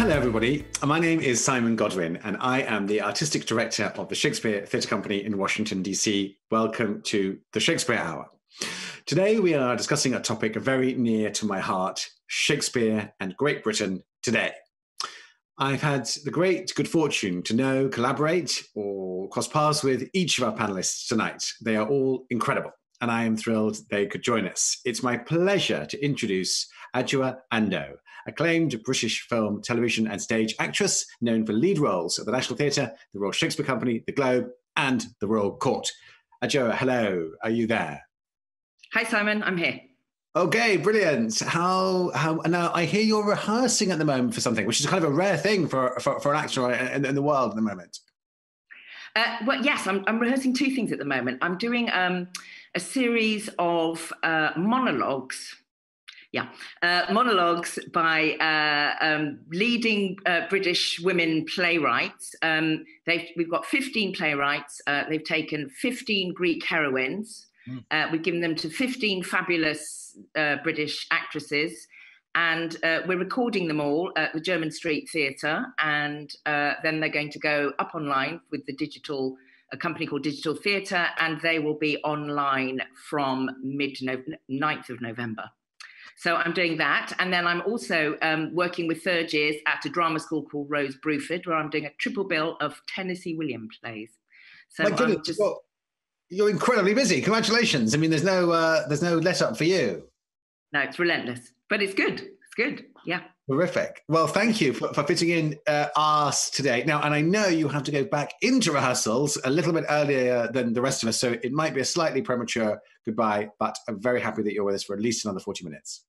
Hello, everybody. My name is Simon Godwin, and I am the Artistic Director of the Shakespeare Theatre Company in Washington, D.C. Welcome to the Shakespeare Hour. Today, we are discussing a topic very near to my heart, Shakespeare and Great Britain today. I've had the great good fortune to know, collaborate, or cross paths with each of our panelists tonight. They are all incredible, and I am thrilled they could join us. It's my pleasure to introduce Adjoa Andoh, acclaimed British film, television, and stage actress, known for lead roles at the National Theatre, the Royal Shakespeare Company, the Globe, and the Royal Court. Adjoa, hello. Are you there? Hi, Simon. I'm here. Okay, brilliant. How now? I hear you're rehearsing at the moment for something, which is kind of a rare thing for an actor in the world at the moment. Well, yes, I'm rehearsing two things at the moment. I'm doing a series of monologues. Monologues by leading British women playwrights. We've got 15 playwrights. They've taken 15 Greek heroines. We've given them to 15 fabulous British actresses, and we're recording them all at the Jermyn Street Theatre, and then they're going to go up online with a company called Digital Theatre, and they will be online from 9th of November. So I'm doing that. And then I'm also working with third years at a drama school called Rose Bruford, where I'm doing a triple bill of Tennessee Williams plays. So my goodness, you're incredibly busy. Congratulations. I mean, there's no let up for you. No, it's relentless, but it's good. It's good. Yeah. Terrific. Well, thank you for fitting in us today. Now, and I know you have to go back into rehearsals a little bit earlier than the rest of us, so it might be a slightly premature goodbye, but I'm very happy that you're with us for at least another 40 minutes.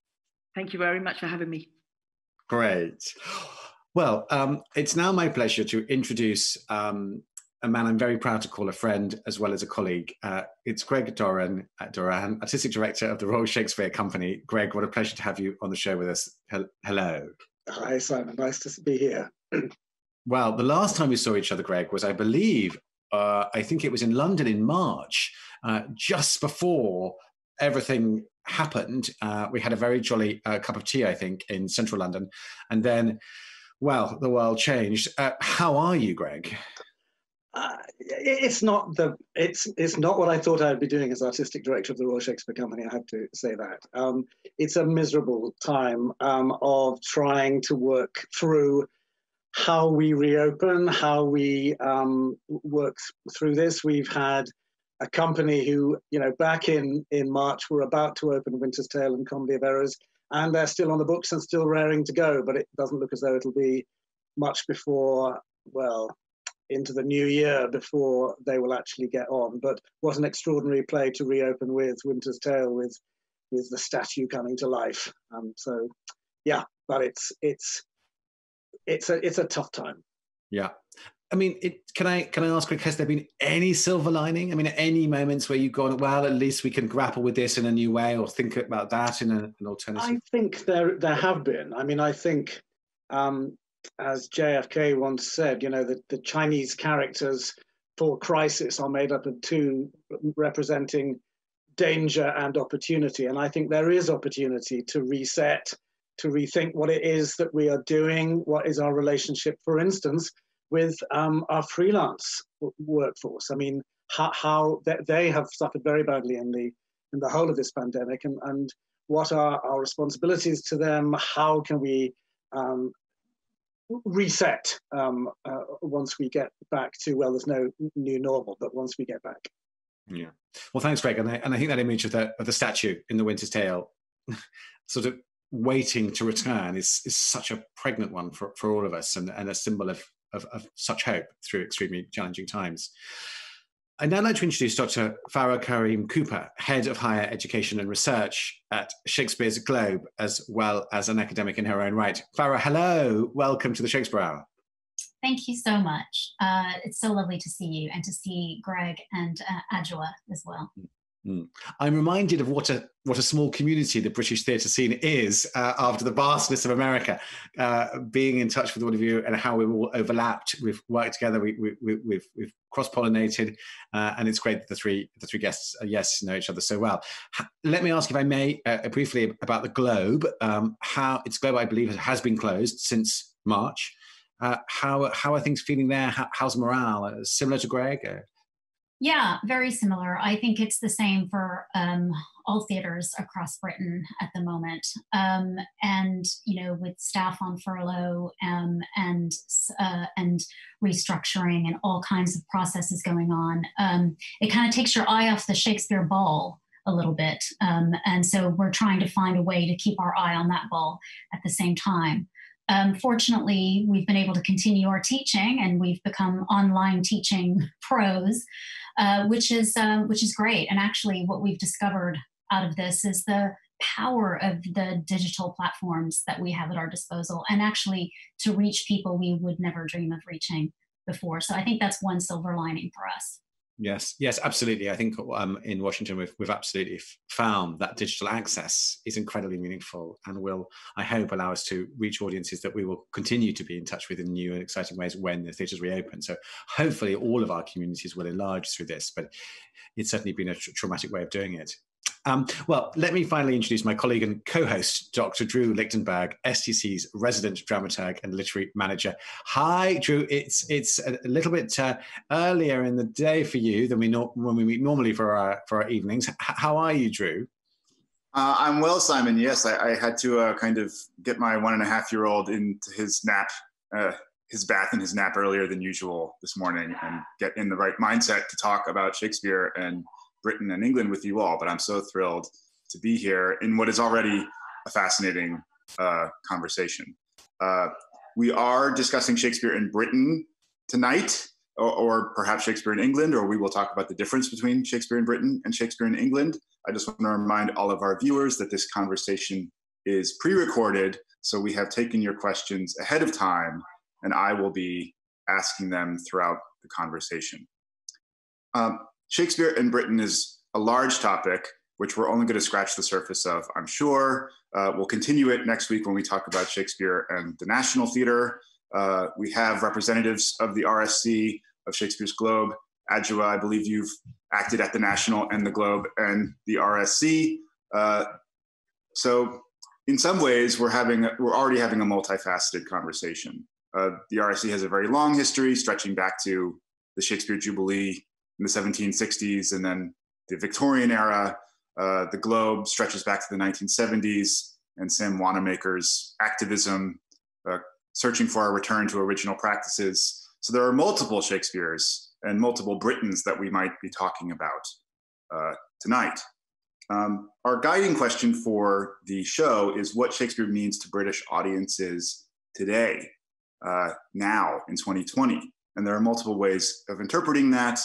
Thank you very much for having me. Great. Well, it's now my pleasure to introduce a man I'm very proud to call a friend as well as a colleague. It's Greg Doran, Artistic Director of the Royal Shakespeare Company. Greg, what a pleasure to have you on the show with us. Hello. Hi, Simon. Nice to be here. Well, the last time we saw each other, Greg, was, I believe, I think it was in London in March, just before everything happened. We had a very jolly cup of tea, I think, in central London. And then, well, the world changed. How are you, Greg? It's not what I thought I'd be doing as artistic director of the Royal Shakespeare Company. I have to say that it's a miserable time of trying to work through how we reopen, how we work through this. We've had a company who, back in March were about to open Winter's Tale and Comedy of Errors, and they're still on the books and still raring to go. But it doesn't look as though it'll be much before, into the new year before they will actually get on. But what an extraordinary play to reopen with, Winter's Tale, with the statue coming to life. But it's a tough time. Yeah. I mean, can I ask, Greg, has there been any silver lining? I mean, any moments where you've gone, well, at least we can grapple with this in a new way, or think about that in an alternative? I think there have been. I mean, I think, as JFK once said, the Chinese characters for crisis are made up of two, representing danger and opportunity. And I think there is opportunity to reset, to rethink what it is that we are doing, what is our relationship, for instance, with our freelance workforce. I mean, how they have suffered very badly in the whole of this pandemic, and what are our responsibilities to them? How can we reset once we get back to, there's no new normal, but once we get back. Yeah. Well, thanks, Greg. And I think that image of the statue in the Winter's Tale, sort of waiting to return, is such a pregnant one for all of us, and a symbol of such hope through extremely challenging times. I'd now like to introduce Dr. Farah Karim-Cooper, Head of Higher Education and Research at Shakespeare's Globe, as well as an academic in her own right. Farah, hello. Welcome to the Shakespeare Hour. Thank you so much. It's so lovely to see you, and to see Greg and Adjoa as well. I'm reminded of what a small community the British theatre scene is after the vastness of America. Being in touch with all of you and how we've all overlapped, we've worked together, we've cross-pollinated, and it's great that the three guests know each other so well. Let me ask, if I may, briefly about the Globe. How its Globe, I believe, has been closed since March. How are things feeling there? How's morale? Similar to Greg? Yeah, very similar. I think it's the same for all theaters across Britain at the moment. And, you know, with staff on furlough and restructuring and all kinds of processes going on, it kind of takes your eye off the Shakespeare ball a little bit. And so we're trying to find a way to keep our eye on that ball at the same time. Fortunately, we've been able to continue our teaching, and we've become online teaching pros, which is great. And actually, what we've discovered out of this is the power of the digital platforms that we have at our disposal, and actually to reach people we would never dream of reaching before. So I think that's one silver lining for us. Yes, absolutely. I think in Washington, we've absolutely found that digital access is incredibly meaningful and will, I hope, allow us to reach audiences that we will continue to be in touch with in new and exciting ways when the theatres reopen. So hopefully all of our communities will enlarge through this, but it's certainly been a traumatic way of doing it. Well, let me finally introduce my colleague and co-host, Dr. Drew Lichtenberg, STC's resident dramaturg and literary manager. Hi, Drew. It's a little bit earlier in the day for you than when we meet normally for our evenings. How are you, Drew? I'm well, Simon. Yes, I had to kind of get my 1.5-year-old into his nap, his bath and his nap earlier than usual this morning, and get in the right mindset to talk about Shakespeare and Britain and England with you all. But I'm so thrilled to be here in what is already a fascinating conversation. We are discussing Shakespeare in Britain tonight, or perhaps Shakespeare in England, or we will talk about the difference between Shakespeare in Britain and Shakespeare in England. I just want to remind all of our viewers that this conversation is pre-recorded, so we have taken your questions ahead of time, and I will be asking them throughout the conversation. Shakespeare in Britain is a large topic, which we're only going to scratch the surface of, I'm sure. We'll continue it next week when we talk about Shakespeare and the National Theatre. We have representatives of the RSC, of Shakespeare's Globe. Adjoa, I believe you've acted at the National and the Globe and the RSC. So in some ways, we're already having a multifaceted conversation. The RSC has a very long history, stretching back to the Shakespeare Jubilee in the 1760s, and then the Victorian era. The Globe stretches back to the 1970s, and Sam Wanamaker's activism, searching for a return to original practices. So there are multiple Shakespeares and multiple Britons that we might be talking about tonight. Our guiding question for the show is what Shakespeare means to British audiences today, now in 2020. And there are multiple ways of interpreting that.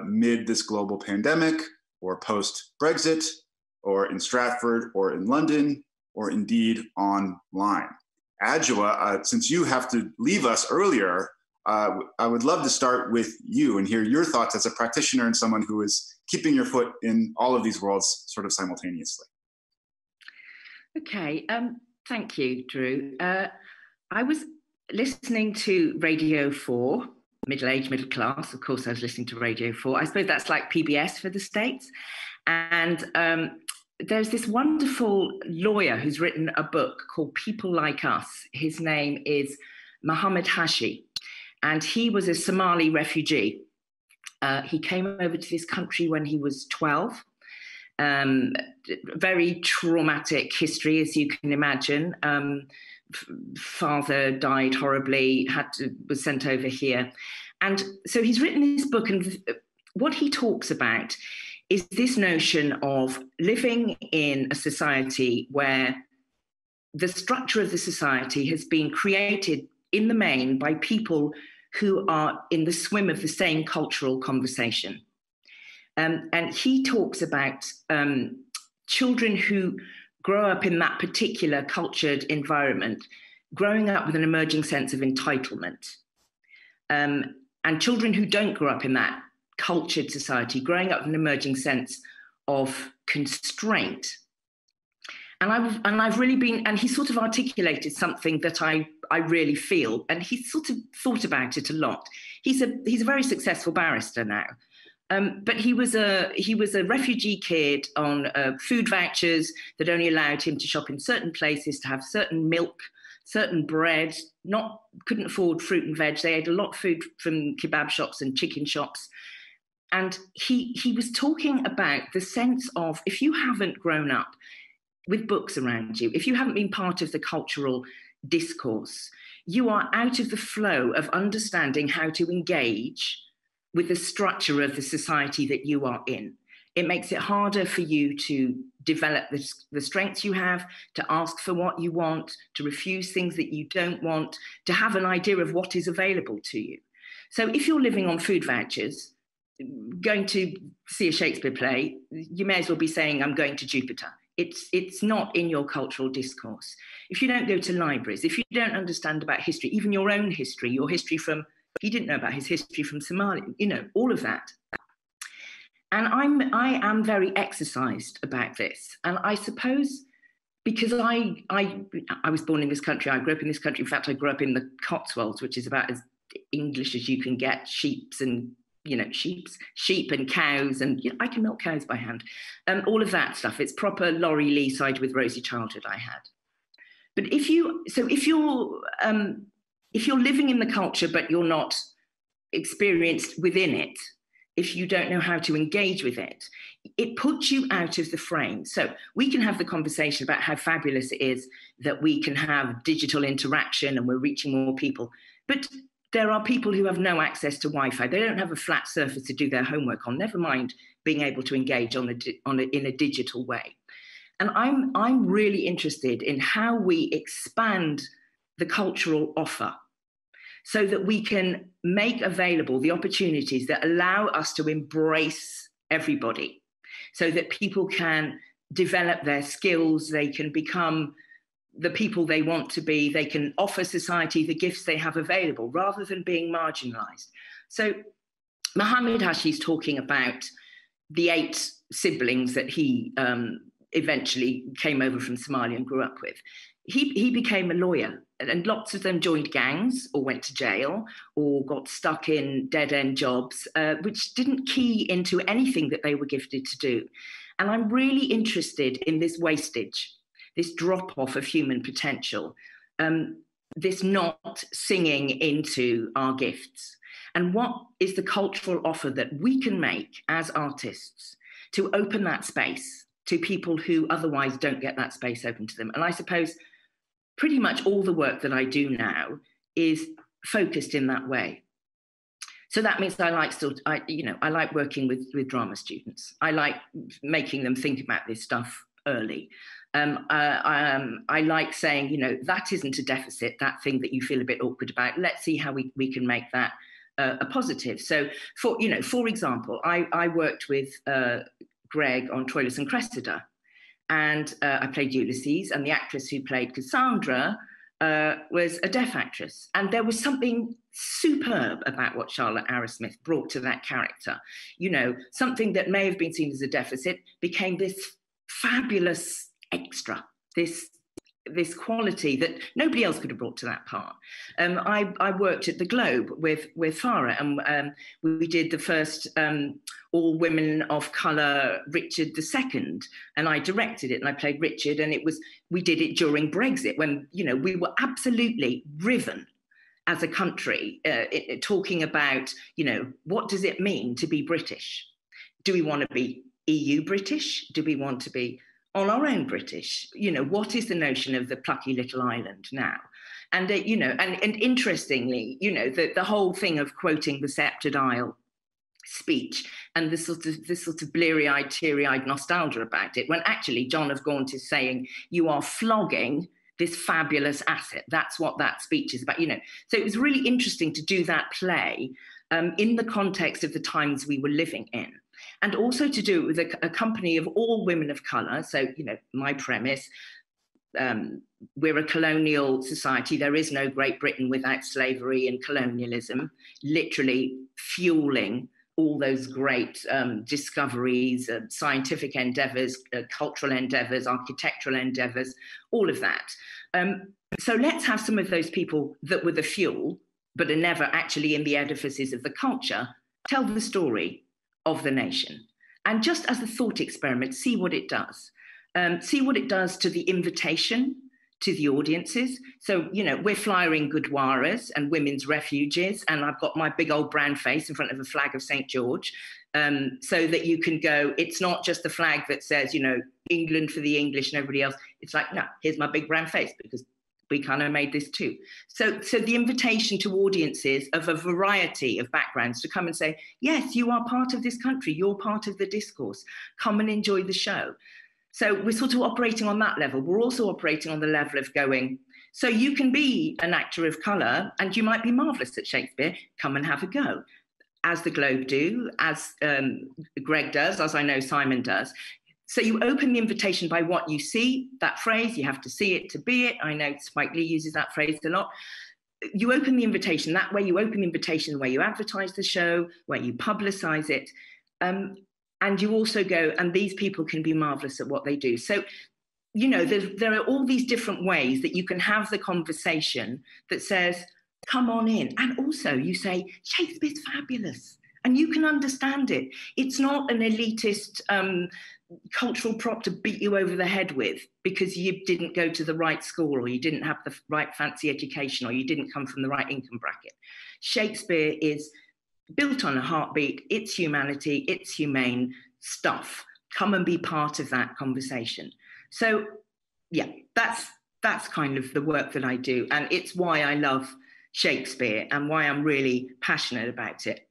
Mid this global pandemic, or post-Brexit, or in Stratford, or in London, or indeed online. Adjoa, since you have to leave us earlier, I would love to start with you and hear your thoughts as a practitioner and someone who is keeping your foot in all of these worlds sort of simultaneously. Okay, thank you, Drew. I was listening to Radio 4, middle-aged, middle class. Of course, I was listening to Radio 4. I suppose that's like PBS for the States. And there's this wonderful lawyer who's written a book called People Like Us. His name is Mohammed Hashi, and he was a Somali refugee. He came over to this country when he was 12. Very traumatic history, as you can imagine. Father died horribly, was sent over here. And so he's written this book, and what he talks about is this notion of living in a society where the structure of the society has been created in the main by people who are in the swim of the same cultural conversation. And he talks about children who grow up in that particular cultured environment, growing up with an emerging sense of entitlement. And children who don't grow up in that cultured society, growing up with an emerging sense of constraint. And I've really been, and he sort of articulated something that I really feel, and he sort of thought about it a lot. He's a very successful barrister now. But he was a refugee kid on food vouchers that only allowed him to shop in certain places, to have certain milk certain bread, couldn't afford fruit and veg. They ate a lot of food from kebab shops and chicken shops. And he was talking about the sense of, if you haven't grown up with books around you, if you haven't been part of the cultural discourse, you are out of the flow of understanding how to engage with the structure of the society that you are in. It makes it harder for you to develop the strengths you have, to ask for what you want, to refuse things that you don't want, to have an idea of what is available to you. So if you're living on food vouchers, going to see a Shakespeare play, you may as well be saying, I'm going to Jupiter. It's not in your cultural discourse. If you don't go to libraries, if you don't understand about history, even your own history, your history from, he didn't know about his history from Somalia, you know, all of that. And I am very exercised about this. And I suppose because I was born in this country, I grew up in this country. In fact, I grew up in the Cotswolds, which is about as English as you can get, sheep and cows, and I can milk cows by hand. All of that stuff. It's proper Laurie Lee side with rosy childhood I had. But if you're living in the culture, but you're not experienced within it, if you don't know how to engage with it, it puts you out of the frame. So we can have the conversation about how fabulous it is that we can have digital interaction and we're reaching more people. But there are people who have no access to Wi-Fi. They don't have a flat surface to do their homework on, never mind being able to engage in a digital way. And I'm really interested in how we expand the cultural offer so that we can make available the opportunities that allow us to embrace everybody, so that people can develop their skills, they can become the people they want to be, they can offer society the gifts they have available rather than being marginalized. So Mohammed Hashi's talking about the 8 siblings that he eventually came over from Somalia and grew up with. He became a lawyer, and lots of them joined gangs or went to jail or got stuck in dead-end jobs, which didn't key into anything that they were gifted to do. And I'm really interested in this wastage, this drop-off of human potential, this not singing into our gifts. And what is the cultural offer that we can make as artists to open that space to people who otherwise don't get that space open to them? And I suppose pretty much all the work that I do now is focused in that way. So that means I like working with drama students. I like making them think about this stuff early. I like saying, that isn't a deficit, that thing that you feel a bit awkward about. Let's see how we can make that a positive. So for example, I worked with Greg on TROILUS and CRESSIDA. And I played Ulysses, and the actress who played Cassandra was a deaf actress. And there was something superb about what Charlotte Arrowsmith brought to that character. Something that may have been seen as a deficit became this fabulous extra, this quality that nobody else could have brought to that part. I worked at the Globe with Farah, and we did the first all women of colour Richard II, and I directed it and I played Richard, and we did it during Brexit when we were absolutely riven as a country, talking about what does it mean to be British? Do we want to be EU British? Do we want to be on our own British? What is the notion of the plucky little island now? And and interestingly, the whole thing of quoting the Sceptred Isle speech and this sort of bleary-eyed, teary-eyed nostalgia about it, when actually John of Gaunt is saying you are flogging this fabulous asset. That's what that speech is about. So it was really interesting to do that play in the context of the times we were living in. And also to do it with a company of all women of colour. So, my premise, we're a colonial society. There is no Great Britain without slavery and colonialism, literally fueling all those great discoveries, scientific endeavours, cultural endeavours, architectural endeavours, all of that. So let's have some of those people that were the fuel, but are never actually in the edifices of the culture, tell the story of the nation. And just as a thought experiment, see what it does. See what it does to the invitation to the audiences. So, you know, we're flyering Gurdwaras and women's refuges, and I've got my big old brown face in front of a flag of St. George, so that you can go, it's not just the flag that says, you know, England for the English and everybody else. It's like, no, here's my big brown face, because we kind of made this too. So the invitation to audiences of a variety of backgrounds to come and say, yes, you are part of this country, you're part of the discourse, come and enjoy the show. So we're sort of operating on that level. We're also operating on the level of going, so you can be an actor of colour and you might be marvellous at Shakespeare, come and have a go. As the Globe do, as Greg does, as I know Simon does. So you open the invitation by what you see, that phrase, you have to see it to be it. I know Spike Lee uses that phrase a lot. You open the invitation, that way you open the invitation where you advertise the show, where you publicise it. And you also go, and these people can be marvellous at what they do. So, you know, there are all these different ways that you can have the conversation that says, come on in. And also you say, Shakespeare's fabulous. And you can understand it. It's not an elitist cultural prop to beat you over the head with because you didn't go to the right school, or you didn't have the right fancy education, or you didn't come from the right income bracket. Shakespeare is built on a heartbeat. It's humanity, it's humane stuff. Come and be part of that conversation. So yeah, that's kind of the work that I do. And it's why I love Shakespeare and why I'm really passionate about it.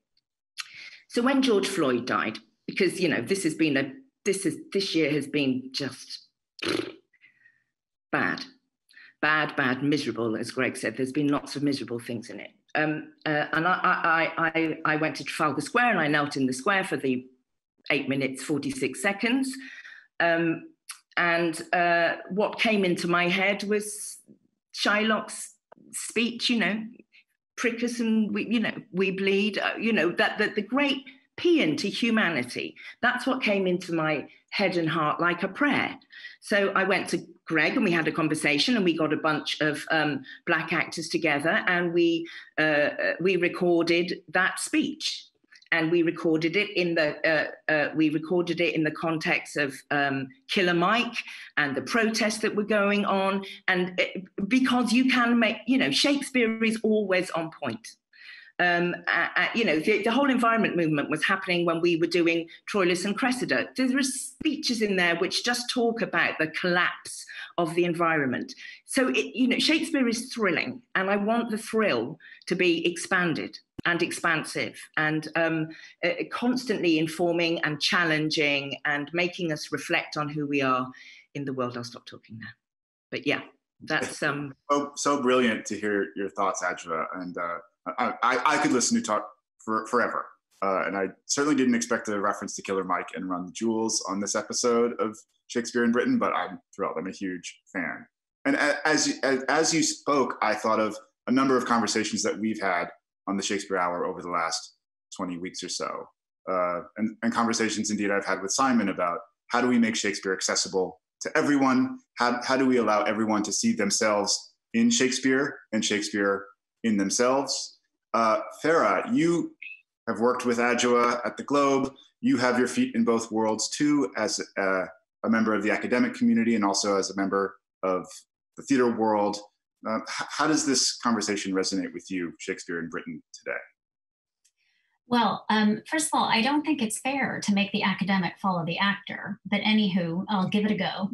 So when George Floyd died, because, you know, this year has been just bad, miserable, as Greg said. There's been lots of miserable things in it. And I went to Trafalgar Square and I knelt in the square for the 8 minutes, 46 seconds. And what came into my head was Shylock's speech, you know, prick us and we bleed, that the great paean to humanity. That's what came into my head and heart like a prayer. So I went to Greg and we had a conversation, and we got a bunch of Black actors together, and we recorded that speech, and we recorded it in the context of Killer Mike and the protests that were going on, and because you can make, Shakespeare is always on point. The whole environment movement was happening when we were doing TROILUS and CRESSIDA. There are speeches in there which just talk about the collapse of the environment. So, Shakespeare is thrilling, and I want the thrill to be expanded and expansive and constantly informing and challenging and making us reflect on who we are in the world. I'll stop talking now. But yeah, that's... So brilliant to hear your thoughts, Adjoa. And I could listen to talk forever. And I certainly didn't expect a reference to Killer Mike and Run the Jewels on this episode of Shakespeare in Britain, but I'm thrilled. I'm a huge fan. And as you spoke, I thought of a number of conversations that we've had on the Shakespeare Hour over the last 20 weeks or so. And conversations indeed I've had with Simon about how do we make Shakespeare accessible to everyone? How do we allow everyone to see themselves in Shakespeare and Shakespeare in themselves? Farah, you have worked with Adjoa at the Globe. You have your feet in both worlds too, as a member of the academic community and also as a member of the theater world. How does this conversation resonate with you, Shakespeare in Britain today? Well, first of all, I don't think it's fair to make the academic follow the actor, but anywho, I'll give it a go.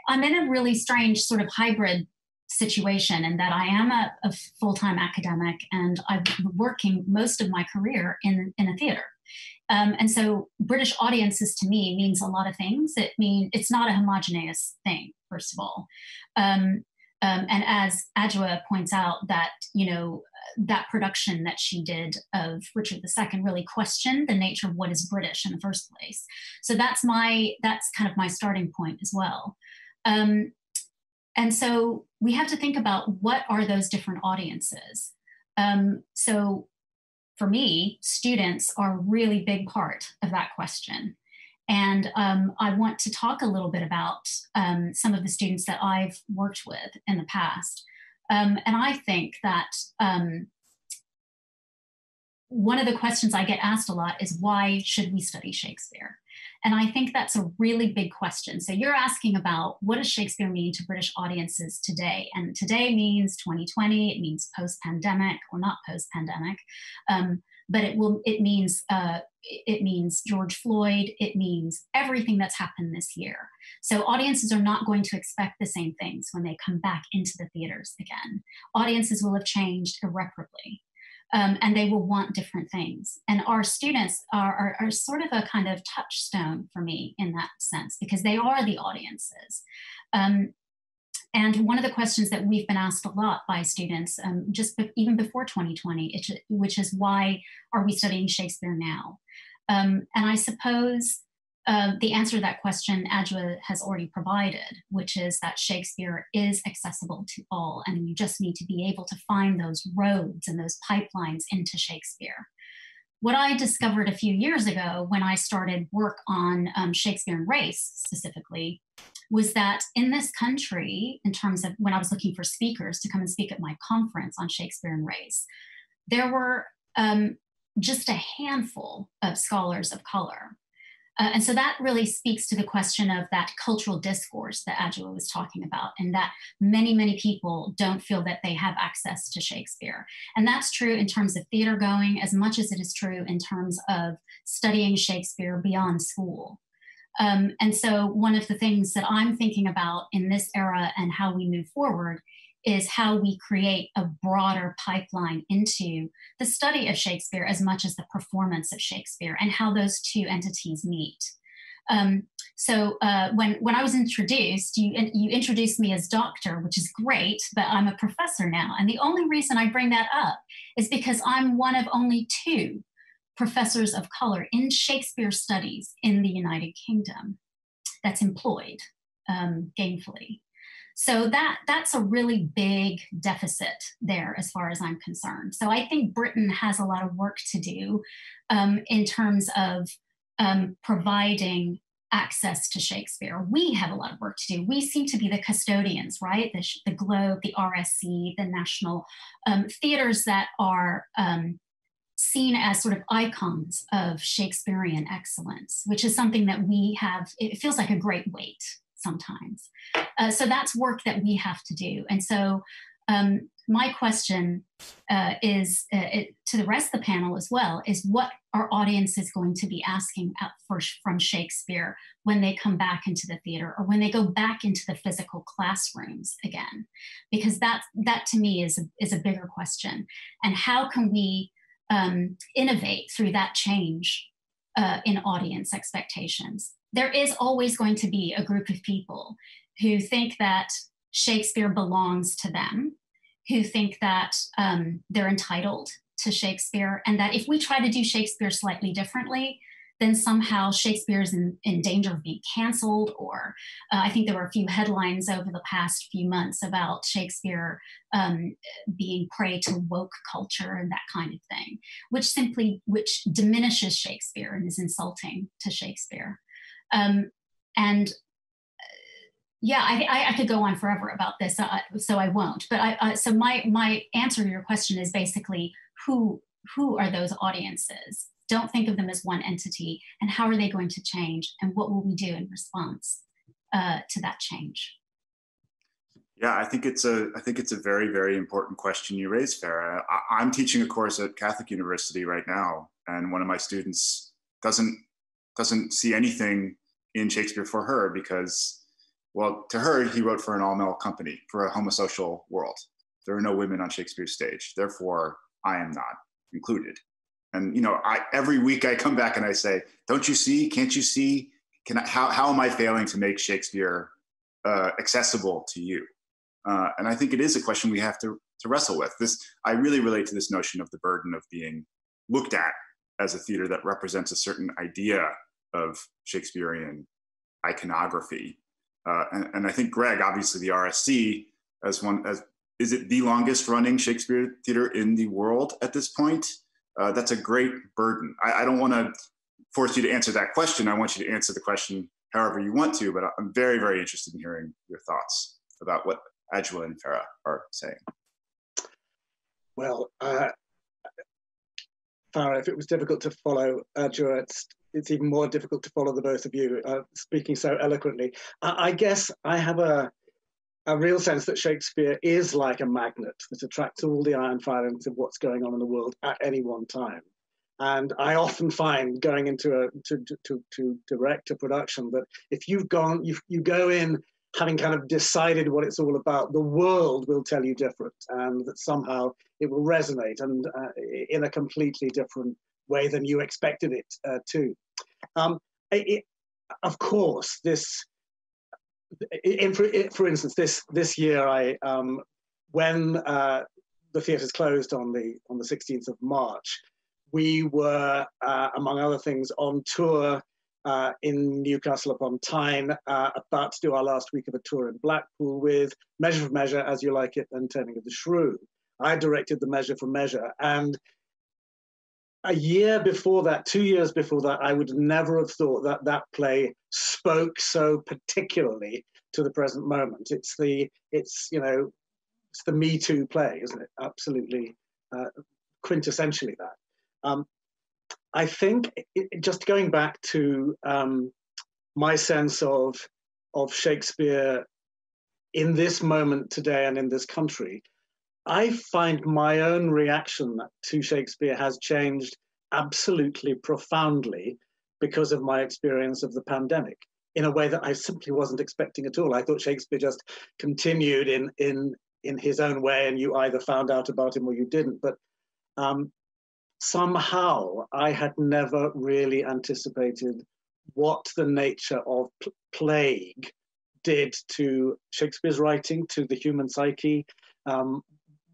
I'm in a really strange sort of hybrid situation in that I am a full-time academic, and I've been working most of my career in a theater. And so British audiences to me means a lot of things. It's not a homogeneous thing, first of all. And as Adjoa points out, that, that production that she did of Richard II really questioned the nature of what is British in the first place. So that's kind of my starting point as well. And so we have to think about what are those different audiences. So for me, students are a really big part of that question. And I want to talk a little bit about some of the students that I've worked with in the past. And I think that one of the questions I get asked a lot is, why should we study Shakespeare? And I think that's a really big question. So you're asking about, what does Shakespeare mean to British audiences today? And today means 2020, it means post-pandemic, or not post-pandemic, but it means George Floyd, it means everything that's happened this year. So audiences are not going to expect the same things when they come back into the theaters again. Audiences will have changed irreparably. And they will want different things. And our students are sort of a kind of touchstone for me in that sense, because they are the audiences. And one of the questions that we've been asked a lot by students, even before 2020, which is, why are we studying Shakespeare now? And I suppose the answer to that question Adjoa has already provided, which is that Shakespeare is accessible to all, and you just need to be able to find those roads and those pipelines into Shakespeare. What I discovered a few years ago when I started work on Shakespeare and race specifically, was that in this country, in terms of when I was looking for speakers to come and speak at my conference on Shakespeare and race, there were just a handful of scholars of color. And so that really speaks to the question of that cultural discourse that Adjoa was talking about, and that many, many people don't feel that they have access to Shakespeare. And that's true in terms of theater going as much as it is true in terms of studying Shakespeare beyond school. And so one of the things that I'm thinking about in this era and how we move forward is how we create a broader pipeline into the study of Shakespeare as much as the performance of Shakespeare, and how those two entities meet. So when I was introduced, you introduced me as doctor, which is great, but I'm a professor now. And the only reason I bring that up is because I'm one of only 2 professors of color in Shakespeare studies in the United Kingdom that's employed gainfully. So that's a really big deficit there as far as I'm concerned. So I think Britain has a lot of work to do in terms of providing access to Shakespeare. We have a lot of work to do. We seem to be the custodians, right? The Globe, the RSC, the national theaters that are seen as sort of icons of Shakespearean excellence, which is something that we have, it feels like a great weight sometimes. So that's work that we have to do. And so my question is to the rest of the panel as well, is what our audience is going to be asking from Shakespeare when they come back into the theater, or when they go back into the physical classrooms again? Because that to me is a bigger question. And how can we innovate through that change in audience expectations? There is always going to be a group of people who think that Shakespeare belongs to them, who think that they're entitled to Shakespeare, and that if we try to do Shakespeare slightly differently, then somehow Shakespeare is in danger of being canceled. Or I think there were a few headlines over the past few months about Shakespeare being prey to woke culture and that kind of thing, which diminishes Shakespeare and is insulting to Shakespeare. I could go on forever about this, so I won't. But so my answer to your question is basically, who are those audiences? Don't think of them as one entity, and how are they going to change, and what will we do in response to that change? Yeah, I think it's a very, very important question you raised, Farah. I'm teaching a course at Catholic University right now, and one of my students doesn't see anything in Shakespeare for her because, well, to her, he wrote for an all-male company, for a homosocial world. There are no women on Shakespeare's stage, therefore I am not included. And every week I come back and I say, don't you see? Can't you see? How am I failing to make Shakespeare accessible to you? And I think it is a question we have to wrestle with. I really relate to this notion of the burden of being looked at as a theater that represents a certain idea of Shakespearean iconography. And I think Greg, obviously the RSC, is it the longest running Shakespeare theater in the world at this point? That's a great burden. I don't want to force you to answer that question. I want you to answer the question however you want to, but I'm very, very interested in hearing your thoughts about what Adjoa and Farah are saying. Well, Farah, if it was difficult to follow Adjoa, it's even more difficult to follow the both of you speaking so eloquently. I guess I have a real sense that Shakespeare is like a magnet that attracts all the iron filings of what's going on in the world at any one time. And I often find going into to direct a production that if you go in having kind of decided what it's all about, the world will tell you different, and that somehow it will resonate and in a completely different way than you expected it to. Of course, for instance, this year, when the theatres closed on the 16th of March, we were, among other things, on tour in Newcastle upon Tyne, about to do our last week of a tour in Blackpool with Measure for Measure, As You Like It, and Turning of the Shrew. I directed the Measure for Measure, and a year before that, 2 years before that, I would never have thought that that play spoke so particularly to the present moment. It's the Me Too play, isn't it? Absolutely, quintessentially that. I think just going back to my sense of Shakespeare in this moment today and in this country, I find my own reaction to Shakespeare has changed absolutely profoundly because of my experience of the pandemic in a way that I simply wasn't expecting at all. I thought Shakespeare just continued in his own way, and you either found out about him or you didn't. But somehow I had never really anticipated what the nature of plague did to Shakespeare's writing, to the human psyche,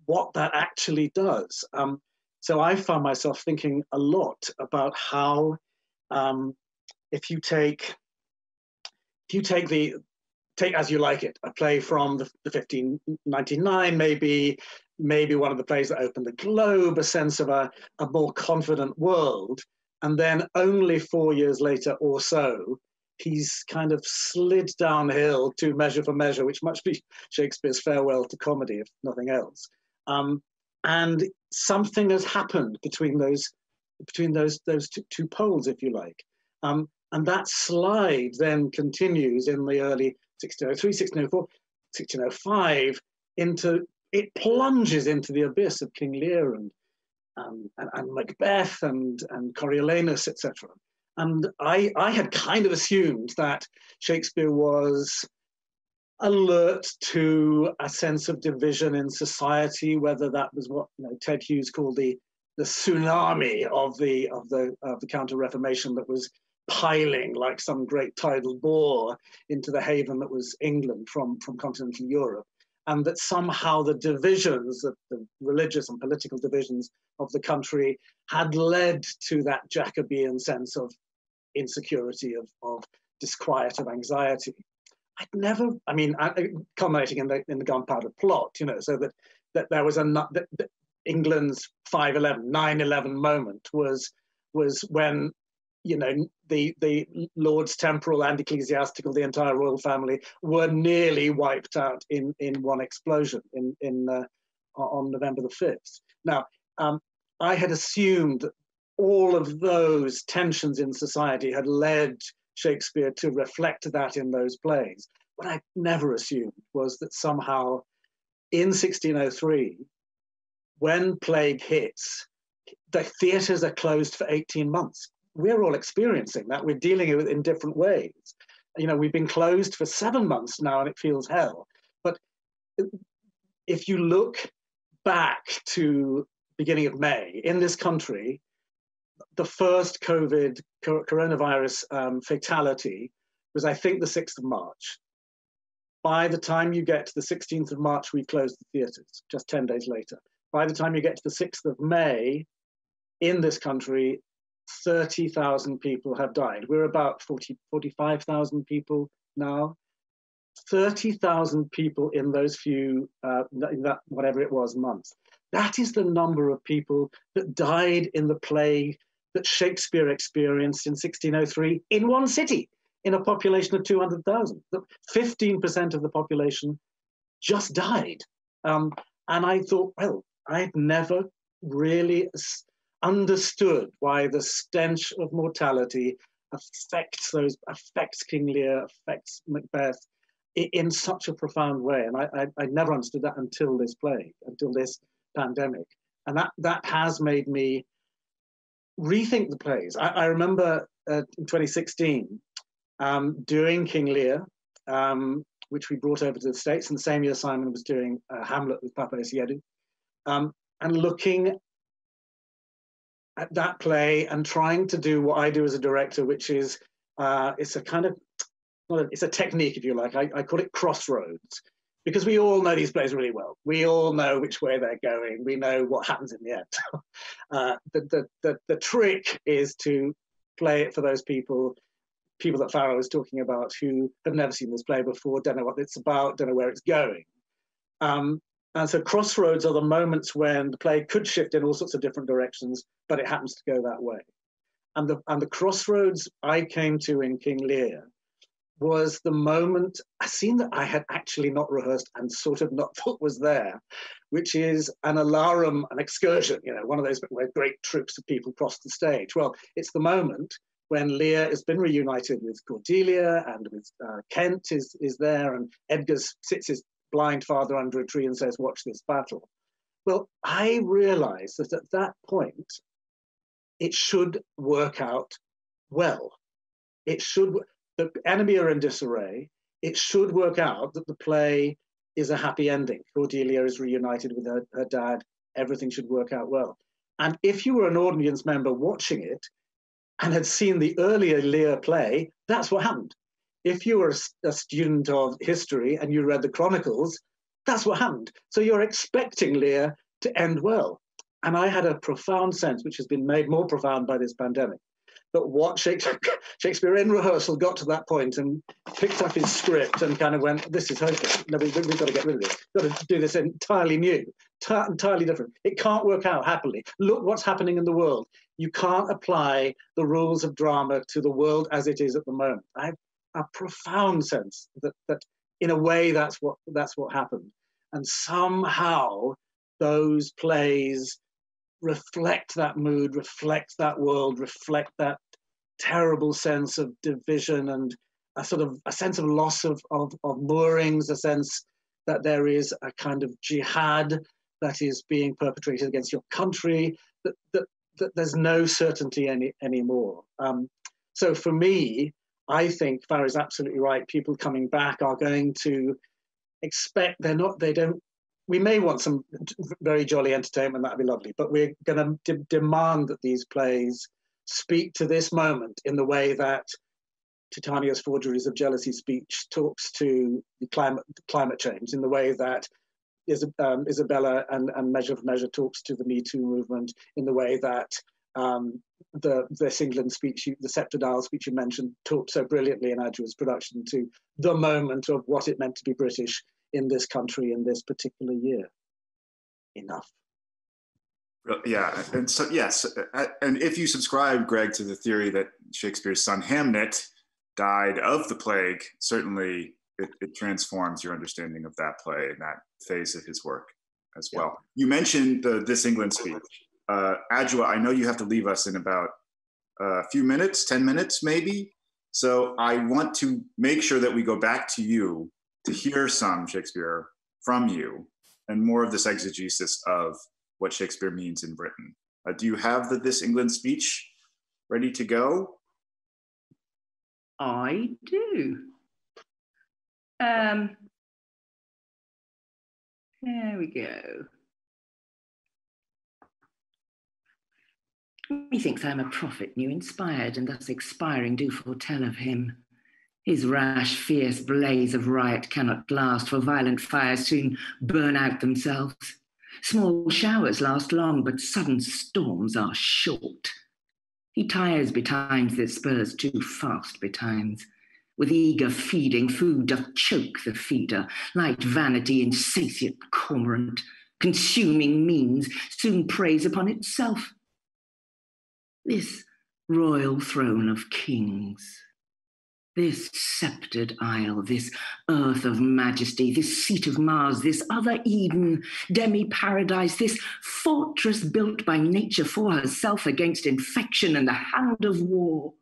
what that actually does. So I found myself thinking a lot about how, if you take As You Like It, a play from the 1599, maybe one of the plays that opened the globe, a sense of a more confident world, and then only 4 years later or so, he's kind of slid downhill to Measure for Measure, which must be Shakespeare's farewell to comedy, if nothing else. And something has happened between those two poles, if you like. And that slide then continues in the early 1603, 1604, 1605, it plunges into the abyss of King Lear and Macbeth and Coriolanus, etc. And I had kind of assumed that Shakespeare was alert to a sense of division in society, whether that was what Ted Hughes called the tsunami of the Counter-Reformation that was piling like some great tidal bore into the haven that was England from continental Europe, and that somehow the divisions, the religious and political divisions of the country had led to that Jacobean sense of insecurity, of disquiet, of anxiety. Culminating in the Gunpowder Plot, so that there was that England's 9/11 moment was when the lords temporal and ecclesiastical, the entire royal family, were nearly wiped out in one explosion on November the 5th. Now, I had assumed that all of those tensions in society had led Shakespeare to reflect that in those plays. What I never assumed was that somehow in 1603, when plague hits, the theatres are closed for 18 months. We're all experiencing that. We're dealing with it in different ways. We've been closed for 7 months now and it feels hell. But if you look back to beginning of May, in this country, the first coronavirus fatality was, I think, the 6th of March. By the time you get to the 16th of March, we closed the theatres, just 10 days later. By the time you get to the 6th of May, in this country, 30,000 people have died. We're about 45,000 people now. 30,000 people in those few, whatever it was, months. That is the number of people that died in the plague that Shakespeare experienced in 1603 in one city, in a population of 200,000. 15% of the population just died. And I thought, well, I'd never really, understood why the stench of mortality affects King Lear, affects Macbeth in such a profound way. And I never understood that until this plague, until this pandemic. And that has made me rethink the plays. I remember in 2016 doing King Lear, which we brought over to the States, and the same year Simon was doing Hamlet with Papa Esiedu, and looking at that play and trying to do what I do as a director, which is it's a kind of, it's a technique, if you like. I call it crossroads, because we all know these plays really well. We all know which way they're going. We know what happens in the end. The trick is to play it for those people that Farah was talking about, who have never seen this play before, don't know what it's about, don't know where it's going. And so crossroads are the moments when the play could shift in all sorts of different directions, but it happens to go that way. And the crossroads I came to in King Lear was the moment, a scene that I had actually not rehearsed and sort of not thought was there, which is an alarum, an excursion, one of those where great troops of people cross the stage. Well, it's the moment when Lear has been reunited with Cordelia, and with Kent is there, and Edgar sits his blind father under a tree and says, "Watch this battle." Well, I realized that at that point, it should work out well. The enemy are in disarray. It should work out that the play is a happy ending. Cordelia is reunited with her dad. Everything should work out well. And if you were an audience member watching it and had seen the earlier Lear play, that's what happened. If you were a student of history and you read the Chronicles, that's what happened. So you're expecting Lear to end well. And I had a profound sense, which has been made more profound by this pandemic, that what Shakespeare in rehearsal got to that point and picked up his script and kind of went, "This is hopeless. No, we've got to get rid of this. We've got to do this entirely new, entirely different. It can't work out happily. Look what's happening in the world. You can't apply the rules of drama to the world as it is at the moment." I have a profound sense that in a way that's what happened. And somehow those plays reflect that mood, reflect that world, reflect that terrible sense of division and a sense of loss of moorings, a sense that there is a kind of jihad that is being perpetrated against your country, that there's no certainty anymore. So for me, I think Farah is absolutely right. People coming back are going to expect, we may want some very jolly entertainment, that'd be lovely, but we're going to demand that these plays speak to this moment in the way that Titania's Forgeries of Jealousy speech talks to the climate change, in the way that Isabella and Measure for Measure talks to the Me Too movement, in the way that this England speech, the Scepter Dial speech you mentioned, talked so brilliantly in Adjoa's production to the moment of what it meant to be British in this country in this particular year. Enough. Yeah, and so yes, and if you subscribe, Greg, to the theory that Shakespeare's son Hamnet died of the plague, certainly it transforms your understanding of that play and that phase of his work as well. You mentioned the This England speech. Adjoa, I know you have to leave us in about a few minutes, 10 minutes maybe. So I want to make sure that we go back to you to hear some Shakespeare from you and more of this exegesis of what Shakespeare means in Britain. Do you have the This England speech ready to go? I do. There we go. Methinks I am a prophet new inspired, and thus expiring do foretell of him. His rash, fierce blaze of riot cannot last, for violent fires soon burn out themselves. Small showers last long, but sudden storms are short. He tires betimes that spurs too fast betimes. With eager feeding, food doth choke the feeder. Light vanity, insatiate cormorant, consuming means, soon preys upon itself. This royal throne of kings, This sceptred isle, this earth of majesty, this seat of Mars, this other Eden, demi-paradise, this fortress built by nature for herself against infection and the hand of war,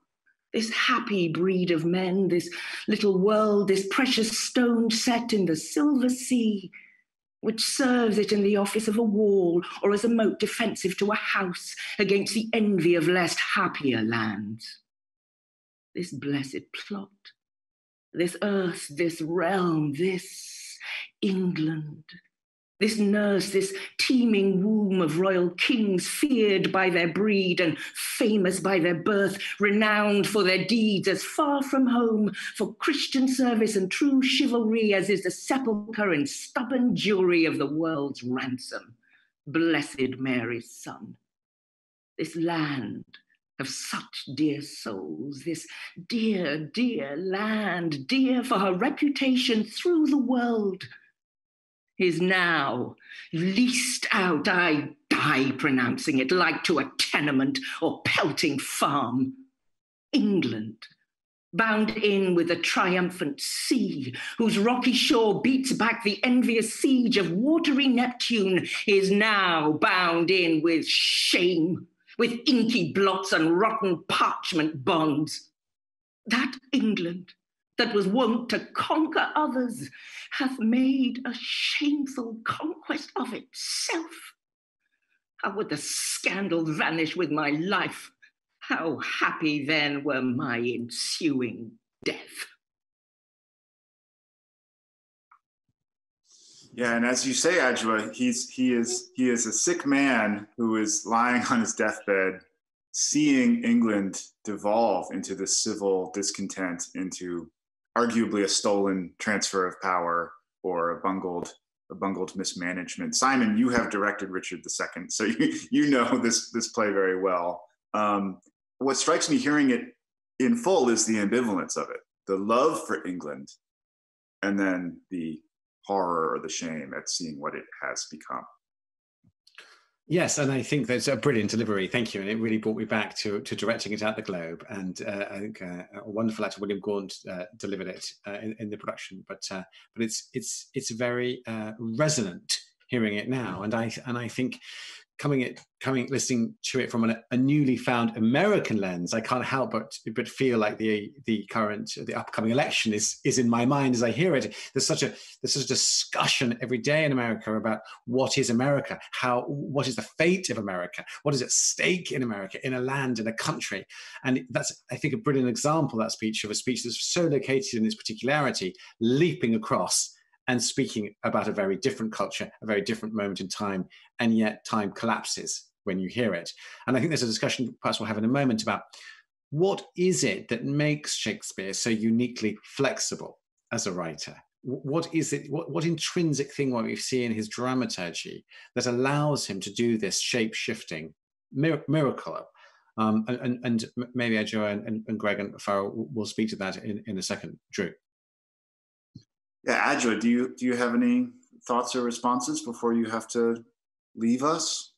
this happy breed of men, this little world, this precious stone set in the silver sea, which serves it in the office of a wall or as a moat defensive to a house against the envy of less happier lands. This blessed plot, this earth, this realm, this England, this nurse, this teeming womb of royal kings, feared by their breed and famous by their birth, renowned for their deeds, as far from home for Christian service and true chivalry as is the sepulchre and stubborn Jewry of the world's ransom, blessed Mary's son. This land of such dear souls, this dear, dear land, dear for her reputation through the world, is now leased out, I die pronouncing it, like to a tenement or pelting farm. England, bound in with the triumphant sea, whose rocky shore beats back the envious siege of watery Neptune, is now bound in with shame, with inky blots and rotten parchment bonds. That England that was wont to conquer others hath made a shameful conquest of itself. How would the scandal vanish with my life? How happy then were my ensuing death. Yeah, and as you say, Adjoa, he is a sick man who is lying on his deathbed, seeing England devolve into this civil discontent, into arguably a stolen transfer of power or a bungled mismanagement. Simon, you have directed Richard II, so you know this play very well. What strikes me hearing it in full is the ambivalence of it, the love for England, and then the horror or the shame at seeing what it has become. Yes, and I think that's a brilliant delivery. Thank you, and it really brought me back to directing it at the Globe. And I think a wonderful actor, William Gaunt, delivered it in the production. But it's very resonant hearing it now, and I think listening to it from a newly found American lens, I can't help but feel like the upcoming election is in my mind as I hear it. There's such a discussion every day in America about what is America, what is the fate of America, what is at stake in America, in a land, in a country, and that's, I think, a brilliant example, that speech, of a speech that's so located in its particularity, leaping across and speaking about a very different culture, a very different moment in time, and yet time collapses when you hear it. And I think there's a discussion perhaps we'll have in a moment about what is it that makes Shakespeare so uniquely flexible as a writer? What is it, what intrinsic thing what we see in his dramaturgy that allows him to do this shape-shifting miracle? And maybe Adjoa and Greg and Farah will speak to that in a second. Drew. Yeah, Adjoa, do you have any thoughts or responses before you have to leave us?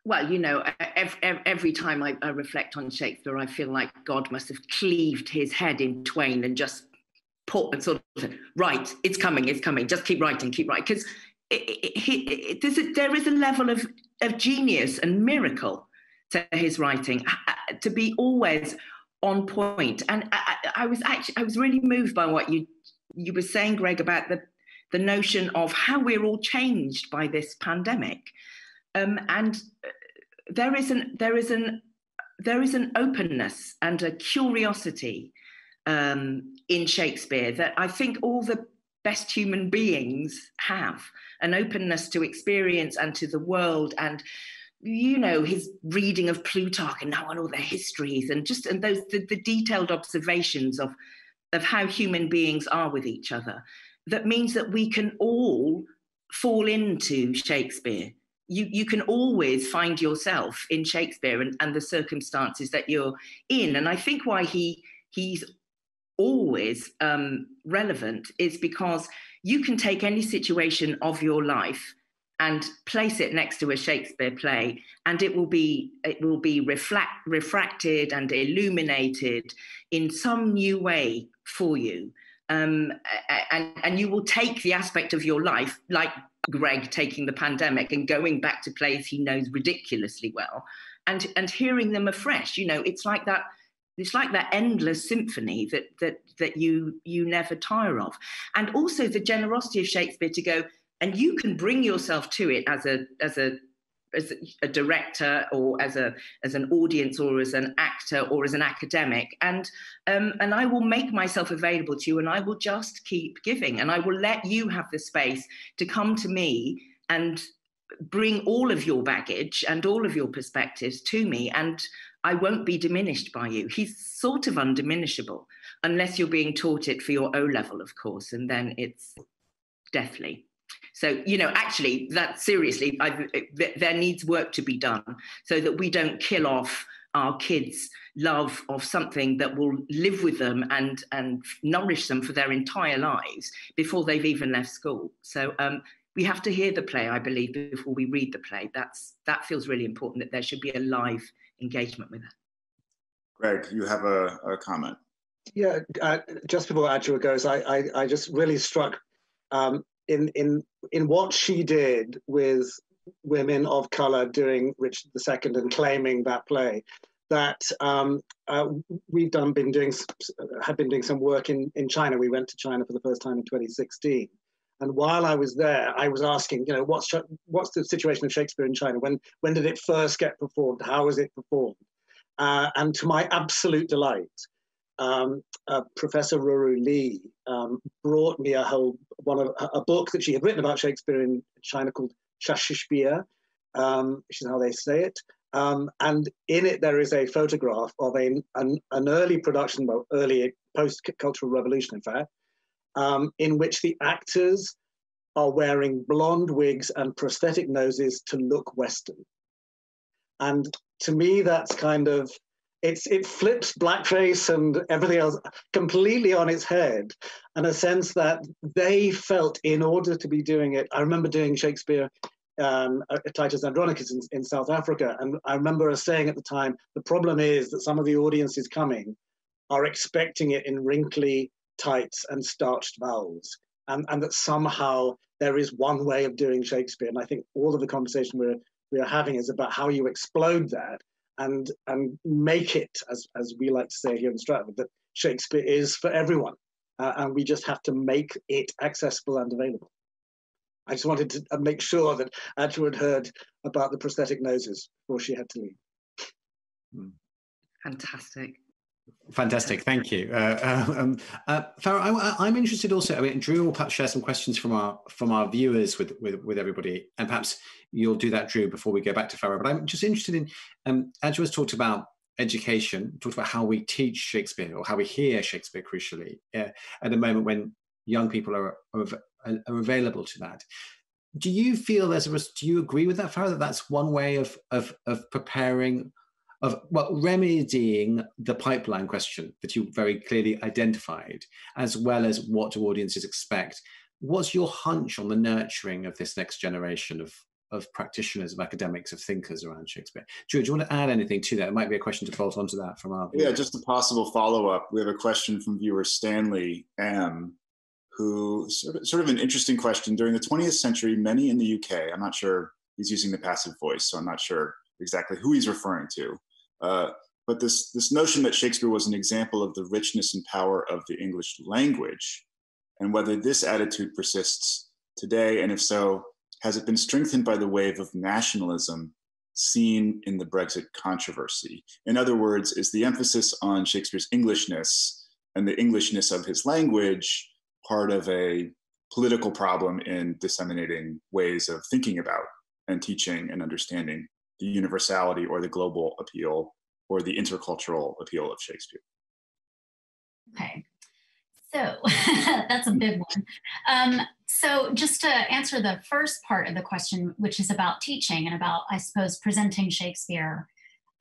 Well, you know, every time I reflect on Shakespeare, I feel like God must have cleaved his head in twain and just put and sort of, right, it's coming, just keep writing. Because there is a level of genius and miracle to his writing, to be always on point. And I was really moved by what you were saying, Greg, about the notion of how we're all changed by this pandemic. And there is an openness and a curiosity in Shakespeare that I think all the best human beings have, an openness to experience and to the world. And you know, his reading of Plutarch and now on all their histories, and the detailed observations of how human beings are with each other, that means that we can all fall into Shakespeare. You can always find yourself in Shakespeare and the circumstances that you're in. And I think why he's always relevant is because you can take any situation of your life and place it next to a Shakespeare play, and it will be refracted and illuminated in some new way for you. And you will take the aspect of your life, like Greg taking the pandemic and going back to plays he knows ridiculously well, and hearing them afresh. You know, it's like that endless symphony that you never tire of. And also the generosity of Shakespeare to go, and you can bring yourself to it as a director, or as an audience, or as an actor, or as an academic, and I will make myself available to you, and I will just keep giving, and I will let you have the space to come to me and bring all of your baggage and all of your perspectives to me, and I won't be diminished by you. He's sort of undiminishable, unless you're being taught it for your O level, of course, and then it's deathly. So, you know, actually, that seriously, there needs work to be done so that we don't kill off our kids' love of something that will live with them and nourish them for their entire lives before they've even left school. So we have to hear the play, I believe, before we read the play. That feels really important, that there should be a live engagement with it. Greg, you have a comment. Yeah, just before Adjoa goes, I just really struck in what she did with women of color during Richard II and claiming that play, that have been doing some work in China. We went to China for the first time in 2016. And while I was there, I was asking, you know, what's the situation of Shakespeare in China? When did it first get performed? How was it performed? And to my absolute delight, Professor Ruru Li brought me a book that she had written about Shakespeare in China called Shakespeare, which is how they say it. And in it, there is a photograph of an early production, well, early post-Cultural Revolution, in fact, in which the actors are wearing blonde wigs and prosthetic noses to look Western. And to me, that's kind of, it flips blackface and everything else completely on its head, and a sense that they felt in order to be doing it. I remember doing Shakespeare, Titus Andronicus in South Africa, and I remember us saying at the time, the problem is that some of the audiences coming are expecting it in wrinkly tights and starched vowels, and that somehow there is one way of doing Shakespeare. And I think all of the conversation we're having is about how you explode that and make it, as we like to say here in Stratford, that Shakespeare is for everyone, and we just have to make it accessible and available. I just wanted to make sure that Adjoa had heard about the prosthetic noses before she had to leave. Fantastic, thank you. Farah, I'm interested also, I mean, Drew will perhaps share some questions from our viewers with everybody, and perhaps you'll do that, Drew, before we go back to Farah. But I'm just interested in, Adjoa's talked about education, talked about how we teach Shakespeare, or how we hear Shakespeare, crucially, at a moment when young people are available to that. Do you feel do you agree with that, Farah, that that's one way of preparing, remedying the pipeline question that you very clearly identified, as well as what do audiences expect? What's your hunch on the nurturing of this next generation of practitioners, of academics, of thinkers around Shakespeare? Drew, do you want to add anything to that? It might be a question to bolt onto that from our viewers. Yeah, just a possible follow-up. We have a question from viewer Stanley M., who sort of an interesting question. During the 20th century, many in the UK, I'm not sure, he's using the passive voice, so I'm not sure exactly who he's referring to. But this notion that Shakespeare was an example of the richness and power of the English language, and whether this attitude persists today, and if so, has it been strengthened by the wave of nationalism seen in the Brexit controversy? In other words, is the emphasis on Shakespeare's Englishness and the Englishness of his language part of a political problem in disseminating ways of thinking about and teaching and understanding the universality or the global appeal or the intercultural appeal of Shakespeare? Okay, so that's a big one. So just to answer the first part of the question, which is about teaching and about, I suppose, presenting Shakespeare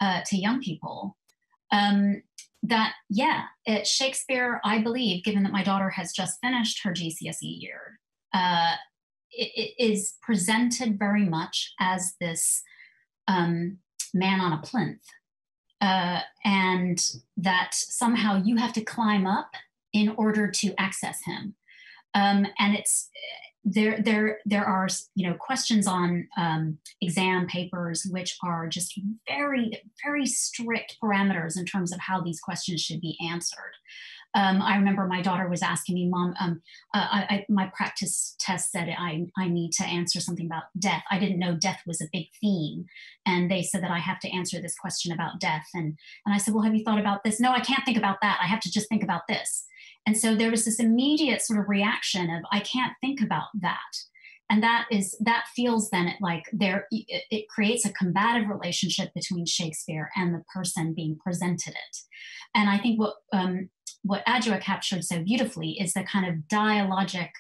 to young people, Shakespeare, I believe, given that my daughter has just finished her GCSE year, it is presented very much as this man on a plinth, and that somehow you have to climb up in order to access him. And it's there are, you know, questions on exam papers which are just very, very strict parameters in terms of how these questions should be answered. I remember my daughter was asking me, Mom, my practice test said I need to answer something about death. I didn't know death was a big theme. And they said that I have to answer this question about death. And I said, well, have you thought about this? No, I can't think about that. I have to just think about this. And so there was this immediate sort of reaction of, I can't think about that. And that feels then like it creates a combative relationship between Shakespeare and the person being presented it. And I think what Adjoa captured so beautifully is the kind of dialogic